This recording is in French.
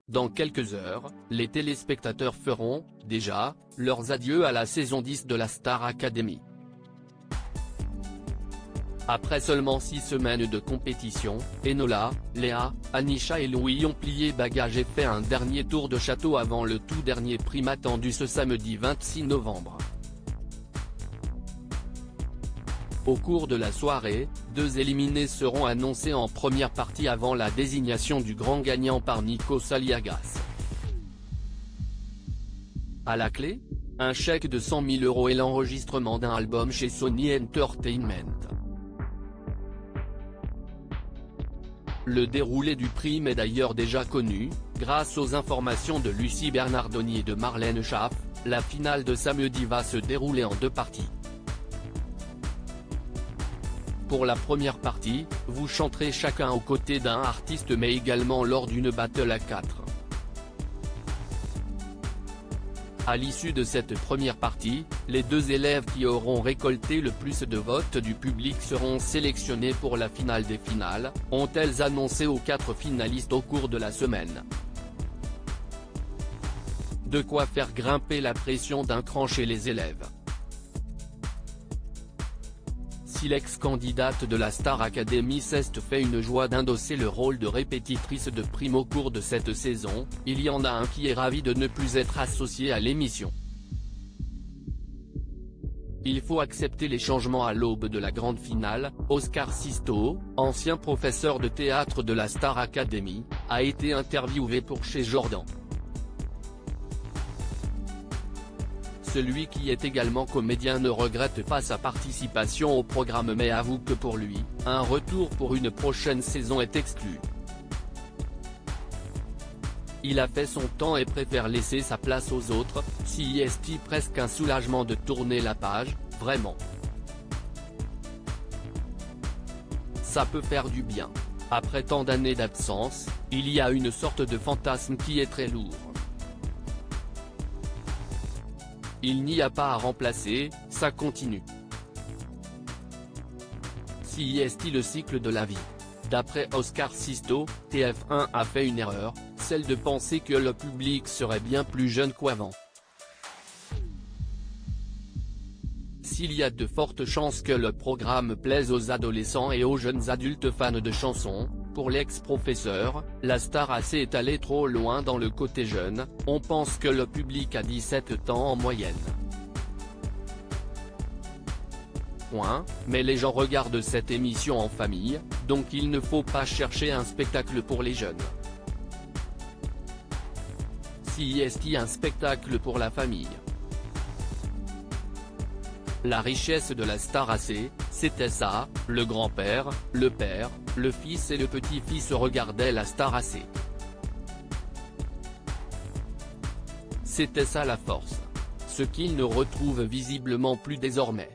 Dans quelques heures, les téléspectateurs feront, déjà, leurs adieux à la saison 10 de la Star Academy. Après seulement 6 semaines de compétition, Enola, Léa, Anisha et Louis ont plié bagages et fait un dernier tour de château avant le tout dernier prime attendu ce samedi 26 novembre. Au cours de la soirée, 2 éliminés seront annoncés en première partie avant la désignation du grand gagnant par Nikos Aliagas. À la clé, un chèque de 100 000 € et l'enregistrement d'un album chez Sony Entertainment. Le déroulé du prime est d'ailleurs déjà connu, grâce aux informations de Lucie Bernardoni et de Marlène Schaff. La finale de samedi va se dérouler en 2 parties. Pour la première partie, vous chanterez chacun aux côtés d'un artiste mais également lors d'une battle à 4. À l'issue de cette première partie, les 2 élèves qui auront récolté le plus de votes du public seront sélectionnés pour la finale des finales, ont-elles annoncé aux 4 finalistes au cours de la semaine. De quoi faire grimper la pression d'un cran chez les élèves. Si l'ex-candidate de la Star Academy s'est fait une joie d'endosser le rôle de répétitrice de prime au cours de cette saison, il y en a un qui est ravi de ne plus être associé à l'émission. Il faut accepter les changements à l'aube de la grande finale. Oscar Sisto, ancien professeur de théâtre de la Star Academy, a été interviewé pour chez Jordan. Celui qui est également comédien ne regrette pas sa participation au programme mais avoue que pour lui, un retour pour une prochaine saison est exclu. Il a fait son temps et préfère laisser sa place aux autres. C'est presque un soulagement de tourner la page, vraiment. Ça peut faire du bien. Après tant d'années d'absence, il y a une sorte de fantasme qui est très lourd. Il n'y a pas à remplacer, ça continue. C'est le cycle de la vie. D'après Oscar Sisto, TF1 a fait une erreur, celle de penser que le public serait bien plus jeune qu'avant. S'il y a de fortes chances que le programme plaise aux adolescents et aux jeunes adultes fans de chansons, pour l'ex-professeur, la star s'est allée trop loin dans le côté jeune. On pense que le public a 17 ans en moyenne. Mais les gens regardent cette émission en famille, donc il ne faut pas chercher un spectacle pour les jeunes. C'est un spectacle pour la famille. La richesse de la Star AC, c'était ça, le grand-père, le père, le fils et le petit-fils regardaient la Star AC. C'était ça la force. Ce qu'ils ne retrouvent visiblement plus désormais.